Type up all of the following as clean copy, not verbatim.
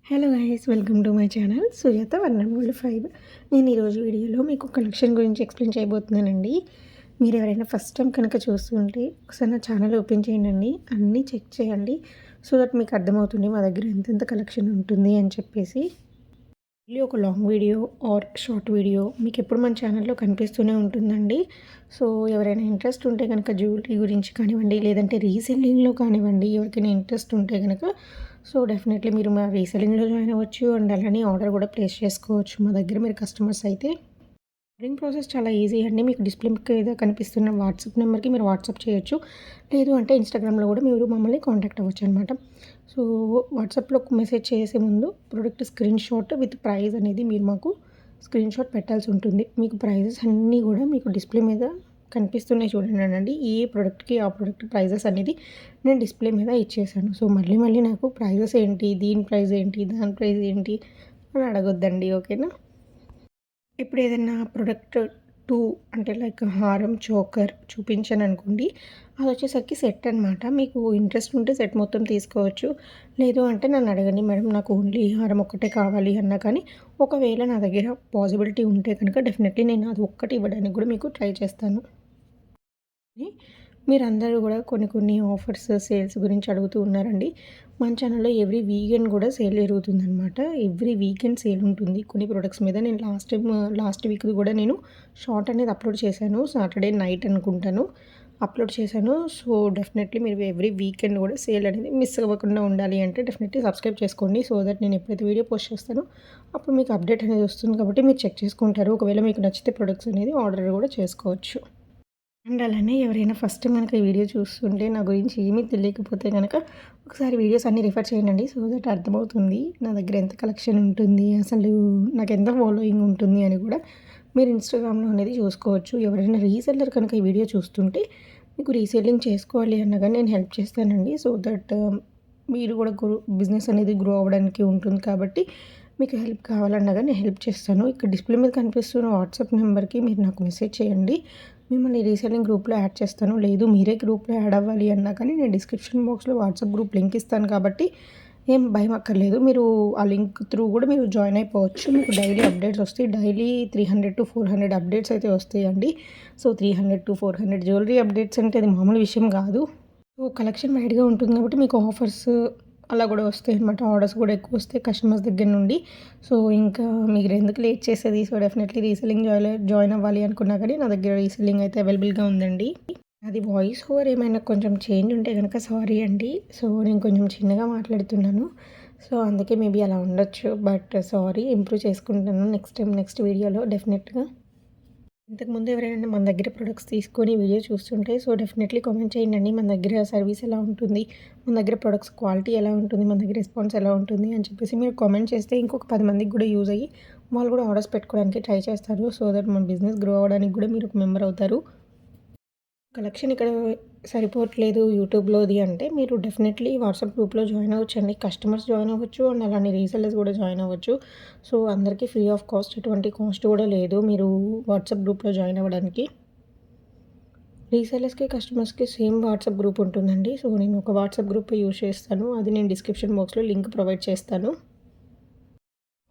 Hello guys, welcome to my channel Sujatha 105. నేను ఈరోజు వీడియోలో మీకు కలెక్షన్ గురించి ఎక్స్ప్లెయిన్ చేయబోతున్నానండి. మీరు ఎవరైనా ఫస్ట్ టైం కనుక చూస్తుంటే ఒకసారి నా ఛానల్ ఓపెన్ చేయండి, అన్నీ చెక్ చేయండి. సో దట్ మీకు అర్థమవుతుంది మా దగ్గర ఎంతెంత కలెక్షన్ ఉంటుంది అని చెప్పేసి. ఒక long video or short video మీకు ఎప్పుడు మన ఛానల్లో కనిపిస్తూనే ఉంటుందండి. సో ఎవరైనా ఇంట్రెస్ట్ ఉంటే కనుక జ్యువెలరీ గురించి కానివ్వండి, లేదంటే రీసెల్లింగ్లో కానివ్వండి, ఎవరికైనా ఇంట్రెస్ట్ ఉంటే కనుక సో డెఫినెట్లీ మీరు మా రీసెల్లింగ్లో జాయిన్ అవ్వచ్చు అండ్ అలానే ఆర్డర్ కూడా ప్లేస్ చేసుకోవచ్చు మా దగ్గర మీరు కస్టమర్స్ అయితే. ఆర్డరింగ్ ప్రాసెస్ చాలా ఈజీ అండి. మీకు డిస్ప్లే మీద కనిపిస్తున్న వాట్సాప్ నెంబర్కి మీరు వాట్సాప్ చేయొచ్చు. లేదు అంటే ఇన్స్టాగ్రామ్లో కూడా మీరు మమ్మల్ని కాంటాక్ట్ అవ్వచ్చు అనమాట. సో వాట్సాప్లో మెసేజ్ చేసే ముందు product screen shot with price అనేది మీరు మాకు స్క్రీన్ షాట్ పెట్టాల్సి ఉంటుంది. మీకు ప్రైజెస్ అన్నీ కూడా మీకు డిస్ప్లే మీద కనిపిస్తున్నాయి చూడండి. ఏ ప్రోడక్ట్కి ఆ ప్రోడక్ట్ ప్రైజెస్ అనేది నేను డిస్ప్లే మీద ఇచ్చేసాను. సో మళ్ళీ మళ్ళీ నాకు ప్రైజెస్ ఏంటి, దీని ప్రైస్ ఏంటి, దాని ప్రైస్ ఏంటి అని అడగొద్దండి, ఓకేనా. ఇప్పుడు ఏదైనా ప్రోడక్ట్ 2 అంటే లైక్ హారం, చోకర్ చూపించాను అనుకోండి, అది వచ్చేసరికి సెట్ అనమాట. మీకు ఇంట్రెస్ట్ ఉంటే సెట్ మొత్తం తీసుకోవచ్చు. లేదు అంటే నన్ను అడగండి, మేడం నాకు ఓన్లీ హారం ఒక్కటే కావాలి అన్నా కానీ, ఒకవేళ నా దగ్గర పాసిబిలిటీ ఉంటే కనుక డెఫినెట్లీ నేను అది ఒక్కటి ఇవ్వడానికి కూడా మీకు ట్రై చేస్తాను. మీరందరూ కూడా కొన్ని ఆఫర్స్, సేల్స్ గురించి అడుగుతూ ఉన్నారండి. మన ఛానల్లో ఎవ్రీ వీకెండ్ కూడా సేల్ జరుగుతుందనమాట. ఎవ్రీ వీకెండ్ సేల్ ఉంటుంది కొన్ని ప్రొడక్ట్స్ మీద. నేను లాస్ట్ వీక్ కూడా నేను షార్ట్ అనేది అప్లోడ్ చేశాను. సాటర్డే నైట్ అనుకుంటాను అప్లోడ్ చేశాను. సో డెఫినెట్లీ మీరు ఎవ్రీ వీకెండ్ కూడా సేల్ అనేది మిస్ అవ్వకుండా ఉండాలి అంటే డెఫినెట్లీ సబ్స్క్రైబ్ చేసుకోండి. సో దట్ నేను ఎప్పుడైతే వీడియో పోస్ట్ చేస్తానో అప్పుడు మీకు అప్డేట్ అనేది వస్తుంది కాబట్టి మీరు చెక్ చేసుకుంటారు. ఒకవేళ మీకు నచ్చితే ప్రొడక్ట్స్ అనేది ఆర్డర్ కూడా చేసుకోవచ్చు. అండ్ అలానే ఎవరైనా ఫస్ట్ టైం కనుక ఈ వీడియో చూస్తుంటే నా గురించి ఏమీ తెలియకపోతే కనుక ఒకసారి వీడియోస్ అన్నీ రిఫర్ చేయండి. సో దట్ అర్థమవుతుంది నా దగ్గర ఎంత కలెక్షన్ ఉంటుంది, అసలు నాకు ఎంత ఫాలోయింగ్ ఉంటుంది అని కూడా మీరు ఇన్స్టాగ్రామ్లో అనేది చూసుకోవచ్చు. ఎవరైనా రీసెల్లర్ కనుక ఈ వీడియో చూస్తుంటే మీకు రీసెల్లింగ్ చేసుకోవాలి అన్నా కానీ నేను హెల్ప్ చేస్తానండి. సో దట్ మీరు కూడా బిజినెస్ అనేది గ్రో అవ్వడానికి ఉంటుంది కాబట్టి మీకు హెల్ప్ కావాలన్నా కానీ నేను హెల్ప్ చేస్తాను. ఇక్కడ డిస్ప్లే మీద కనిపిస్తున్న వాట్సాప్ నెంబర్కి మీరు నాకు మెసేజ్ చేయండి. మిమ్మల్ని రీసెల్లింగ్ గ్రూప్లో యాడ్ చేస్తాను. లేదు మీరే గ్రూప్లో యాడ్ అవ్వాలి అన్నా కానీ నేను డిస్క్రిప్షన్ బాక్స్లో వాట్సాప్ గ్రూప్ లింక్ ఇస్తాను కాబట్టి ఏం భయం అక్కర్లేదు. మీరు ఆ లింక్ త్రూ కూడా మీరు జాయిన్ అయిపోవచ్చు. మీకు డైలీ అప్డేట్స్ వస్తాయి. డైలీ 300 to 400 అప్డేట్స్ అయితే వస్తాయండి. సో 300 to 400 జ్యువెలరీ అప్డేట్స్ అంటే అది మామూలు విషయం కాదు. సో కలెక్షన్ వైడ్గా ఉంటుంది కాబట్టి మీకు ఆఫర్స్ అలా కూడా వస్తాయి అనమాట. ఆర్డర్స్ కూడా ఎక్కువ వస్తాయి కస్టమర్స్ దగ్గర నుండి. సో ఇంకా మీరు ఎందుకు లేట్ చేసేది. సో డెఫినెట్లీ రీసెల్లింగ్ జాయిన్ అవ్వాలి అనుకున్నా కానీ నా దగ్గర రీసెల్లింగ్ అయితే అవైలబుల్గా ఉందండి. అది వాయిస్ ఓవర్ ఏమైనా కొంచెం చేంజ్ ఉంటే కనుక సారీ అండి. సో నేను కొంచెం చిన్నగా మాట్లాడుతున్నాను. సో అందుకే మేబీ అలా ఉండొచ్చు. బట్ సారీ, ఇంప్రూవ్ చేసుకుంటాను నెక్స్ట్ టైం నెక్స్ట్ వీడియోలో డెఫినెట్గా. ఇంతకుముందు ఎవరైనా మన దగ్గర ప్రొడక్ట్స్ తీసుకొని వీడియో చూస్తుంటే సో డెఫినెట్లీ కామెంట్ చేయండి. మన దగ్గర సర్వీస్ ఎలా ఉంటుంది, మన దగ్గర ప్రొడక్ట్స్ క్వాలిటీ ఎలా ఉంటుంది, మన దగ్గర రెస్పాన్స్ ఎలా ఉంటుంది అని చెప్పేసి మీరు కామెంట్ చేస్తే ఇంకొక 10 మందికి కూడా యూజ్ అయ్యి వాళ్ళు కూడా ఆర్డర్స్ పెట్టుకోవడానికి ట్రై చేస్తారు. సో దట్ మన బిజినెస్ గ్రో అవ్వడానికి కూడా మీరు ఒక మెంబర్ అవుతారు. కలెక్షన్ ఇక్కడ సరిపోవట్లేదు యూట్యూబ్లోది అంటే మీరు డెఫినెట్లీ వాట్సాప్ గ్రూప్లో జాయిన్ అవ్వచ్చండి. కస్టమర్స్ జాయిన్ అవ్వచ్చు అండ్ అలానే రీసెల్లర్స్ కూడా జాయిన్ అవ్వచ్చు. సో అందరికీ ఫ్రీ ఆఫ్ కాస్ట్, ఎటువంటి కాస్ట్ కూడా లేదు మీరు వాట్సాప్ గ్రూప్లో జాయిన్ అవ్వడానికి. రీసెల్లర్స్కి, కస్టమర్స్కి సేమ్ వాట్సాప్ గ్రూప్ ఉంటుందండి. సో నేను ఒక వాట్సాప్ గ్రూప్ యూజ్ చేస్తాను. అది నేను డిస్క్రిప్షన్ బాక్స్లో లింక్ ప్రొవైడ్ చేస్తాను.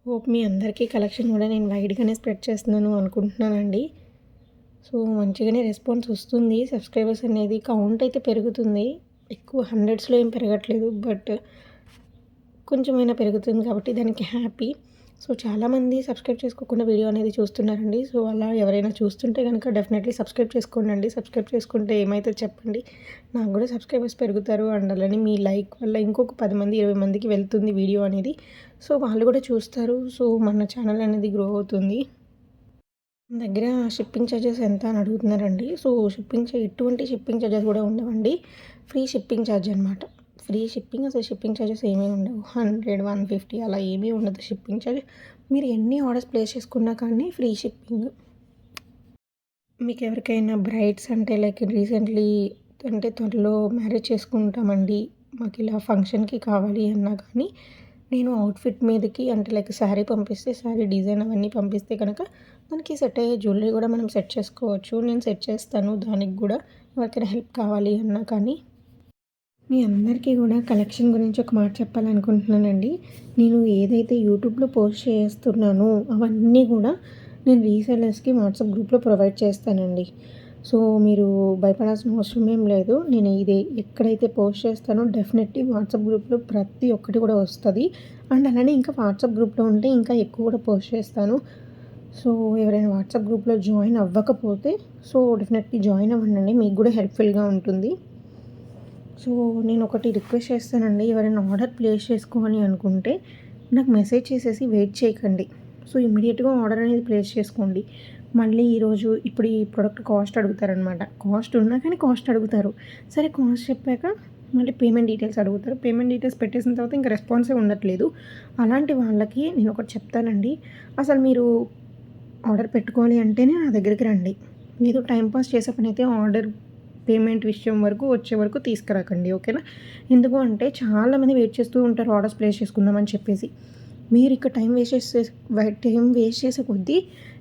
హోప్ మీ అందరికీ కలెక్షన్ కూడా నేను వైడ్గానే స్ప్రెడ్ చేస్తున్నాను అనుకుంటున్నానండి. సో మంచిగానే రెస్పాన్స్ వస్తుంది. సబ్స్క్రైబర్స్ అనేది కౌంట్ అయితే పెరుగుతుంది. ఎక్కువ హండ్రెడ్స్లో ఏం పెరగట్లేదు, బట్ కొంచెమైనా పెరుగుతుంది కాబట్టి దానికి హ్యాపీ. సో చాలామంది సబ్స్క్రైబ్ చేసుకోకుండా వీడియో అనేది చూస్తున్నారండి. సో అలా ఎవరైనా చూస్తుంటే కనుక డెఫినెట్లీ సబ్స్క్రైబ్ చేసుకోండి. సబ్స్క్రైబ్ చేసుకుంటే ఏమైతే చెప్పండి, నాకు కూడా సబ్స్క్రైబర్స్ పెరుగుతారు అండ్ అలానే మీ లైక్ వల్ల ఇంకొక 10 మంది 20 మందికి వెళ్తుంది వీడియో అనేది. సో వాళ్ళు కూడా చూస్తారు. సో మన ఛానల్ అనేది గ్రో అవుతుంది. మన దగ్గర షిప్పింగ్ ఛార్జెస్ ఎంత అని అడుగుతున్నారండి. సో ఎటువంటి షిప్పింగ్ ఛార్జెస్ కూడా ఉండవండి. ఫ్రీ షిప్పింగ్ ఛార్జ్ అనమాట. ఫ్రీ షిప్పింగ్, అసలు షిప్పింగ్ ఛార్జెస్ ఏమీ ఉండవు. 100, 150 అలా ఏమీ ఉండదు షిప్పింగ్ ఛార్జ్. మీరు ఎన్ని ఆర్డర్స్ ప్లేస్ చేసుకున్నా కానీ ఫ్రీ షిప్పింగ్. మీకు ఎవరికైనా బ్రైడ్స్ అంటే లైక్ రీసెంట్లీ అంటే త్వరలో మ్యారేజ్ చేసుకుంటామండి, మాకు ఇలా ఫంక్షన్కి కావాలి అన్నా కానీ నేను అవుట్ఫిట్ మీదకి అంటే లైక్ శారీ పంపిస్తే, శారీ డిజైన్ అవన్నీ పంపిస్తే కనుక దానికి సెట్ అయ్యే జ్యువెలరీ కూడా మనం సెట్ చేసుకోవచ్చు. నేను సెట్ చేస్తాను. దానికి కూడా ఎవరికైనా హెల్ప్ కావాలి అన్నా కానీ మీ అందరికీ కూడా కలెక్షన్ గురించి ఒక మాట చెప్పాలనుకుంటున్నానండి. నేను ఏదైతే యూట్యూబ్‌లో పోస్ట్ చేస్తున్నానో అవన్నీ కూడా నేను రీసెల్లర్స్‌కి వాట్సాప్ గ్రూప్‌లో ప్రొవైడ్ చేస్తానండి. సో, మీరు భయపడాల్సిన అవసరం ఏం లేదు. నేను ఇది ఎక్కడైతే పోస్ట్ చేస్తానో డెఫినెట్‌లీ వాట్సాప్ గ్రూప్‌లో ప్రతి ఒక్కటి కూడా వస్తది. అండ్ అలానే ఇంకా వాట్సాప్ గ్రూప్‌లో ఉంటే ఇంకా ఎక్కువ కూడా పోస్ట్ చేస్తాను. సో, ఎవరైనా వాట్సాప్ గ్రూప్‌లో జాయిన్ అవ్వకపోతే డెఫినెట్‌లీ జాయిన్ అవ్వండండి. మీకు కూడా హెల్ప్‌ఫుల్‌గా ఉంటుంది. సో, నేనొకటి రిక్వెస్ట్ చేస్తానండి. ఎవరైనా ఆర్డర్ ప్లేస్ చేసుకోవాలి అనుకుంటే, నాకు మెసేజ్ చేసేసి వెయిట్ చేయకండి. సో, ఇమ్మీడియేట్‌గా ఆర్డర్ అనేది ప్లేస్ చేసుకోండి. మళ్ళీ ఈరోజు ఇప్పుడు ఈ ప్రొడక్ట్ కాస్ట్ అడుగుతారనమాట. కాస్ట్ ఉన్నా కానీ కాస్ట్ అడుగుతారు. సరే కాస్ట్ చెప్పాక మళ్ళీ పేమెంట్ డీటెయిల్స్ అడుగుతారు. పేమెంట్ డీటెయిల్స్ పెట్టేసిన తర్వాత ఇంక రెస్పాన్సే ఉండట్లేదు. అలాంటి వాళ్ళకి నేనొకటి చెప్తానండి. అసలు మీరు ఆర్డర్ పెట్టుకోవాలి అంటేనే నా దగ్గరికి రండి. ఏదో టైమ్ పాస్ చేసే పనైతే ఆర్డర్ పేమెంట్ విషయం వరకు వచ్చే వరకు తీసుకురాకండి. ఓకేనా? ఎందుకు అంటే చాలామంది వెయిట్ చేస్తూ ఉంటారు ఆర్డర్స్ ప్లేస్ చేసుకుందామని చెప్పేసి. మీరు ఇక్కడ టైం వేస్ట్ చేసే కొద్దీ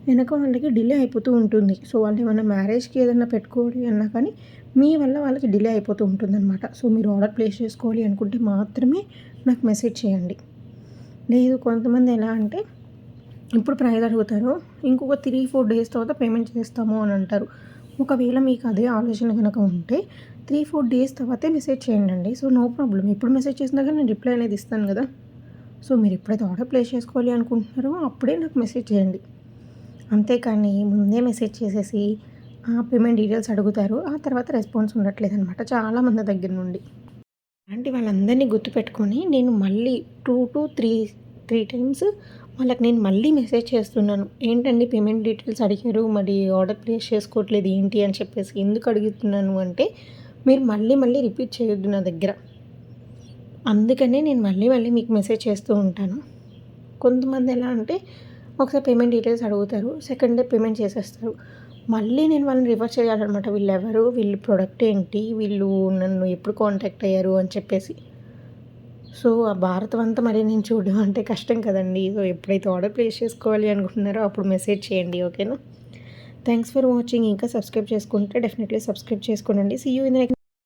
వెనక వాళ్ళకి డిలే అయిపోతూ ఉంటుంది. సో, వాళ్ళు ఏమన్నా మ్యారేజ్‌కి ఏదన్నా పెట్టుకోవాలి అన్నా కానీ మీ వల్ల వాళ్ళకి డిలే అయిపోతూ ఉంటుందనమాట. సో, మీరు ఆర్డర్ ప్లేస్ చేసుకోవాలి అనుకుంటే మాత్రమే నాకు మెసేజ్ చేయండి. లేదు కొంతమంది ఎలా అంటే ఇప్పుడు ప్రైస్ అడుగుతారు. ఇంకొక 3, 4 డేస్ తర్వాత పేమెంట్ చేస్తాము అని అంటారు. ఒకవేళ మీకు అదే ఆలోచన గనక ఉంటే 3, 4 డేస్ తర్వాతే మెసేజ్ చేయండండి. So, no problem. ఎప్పుడు మెసేజ్ చేసినా గానీ నేను రిప్లై అనేది ఇస్తాను గదా! సో, మీరు ఎప్పుడైతే ఆర్డర్ ప్లేస్ చేసుకోవాలి అనుకుంటున్నారో అప్పుడే నాకు మెసేజ్ చేయండి. అంతేకానీ ముందే మెసేజ్ చేసేసి పేమెంట్ డీటెయిల్స్ అడుగుతారు. ఆ తర్వాత రెస్పాన్స్ ఉండట్లేదనమాట చాలామంది దగ్గర నుండి. అలాంటి వాళ్ళందరినీ గుర్తుపెట్టుకొని నేను మళ్ళీ 2-3 టైమ్స్ వాళ్ళకి నేను మళ్ళీ మెసేజ్ చేస్తున్నాను. ఏంటండి పేమెంట్ డీటెయిల్స్ అడిగారు, మరి ఆర్డర్ ప్లేస్ చేసుకోవట్లేదు ఏంటి అని చెప్పేసి. ఎందుకు అడుగుతున్నాను అంటే మీరు మళ్ళీ మళ్ళీ రిపీట్ చేయొద్దు నా దగ్గర. అందుకనే నేను మళ్ళీ మళ్ళీ మీకు మెసేజ్ చేస్తూ ఉంటాను. కొంతమంది ఎలా అంటే ఒకసారి పేమెంట్ డీటెయిల్స్ అడుగుతారు. సెకండ్ డే పేమెంట్ చేసేస్తారు. మళ్ళీ నేను వాళ్ళని రివర్స్ చేయాలనమాట. వీళ్ళెవరు? వీళ్ళ ప్రొడక్ట్ ఏంటి? వీళ్ళు నన్ను ఎప్పుడు కాంటాక్ట్ అయ్యారు అని చెప్పేసి. సో, ఆ భారతం అంతా మరి నేను చూడడం అంటే కష్టం కదండీ. సో, ఎప్పుడైతే ఆర్డర్ ప్లేస్ చేసుకోవాలి అనుకుంటున్నారో అప్పుడు మెసేజ్ చేయండి. ఓకేనా? Thanks for watching. ఇంకా సబ్స్క్రైబ్ చేసుకుంటే డెఫినెట్‌లీ సబ్స్క్రైబ్ చేసుకోండి. See you in the next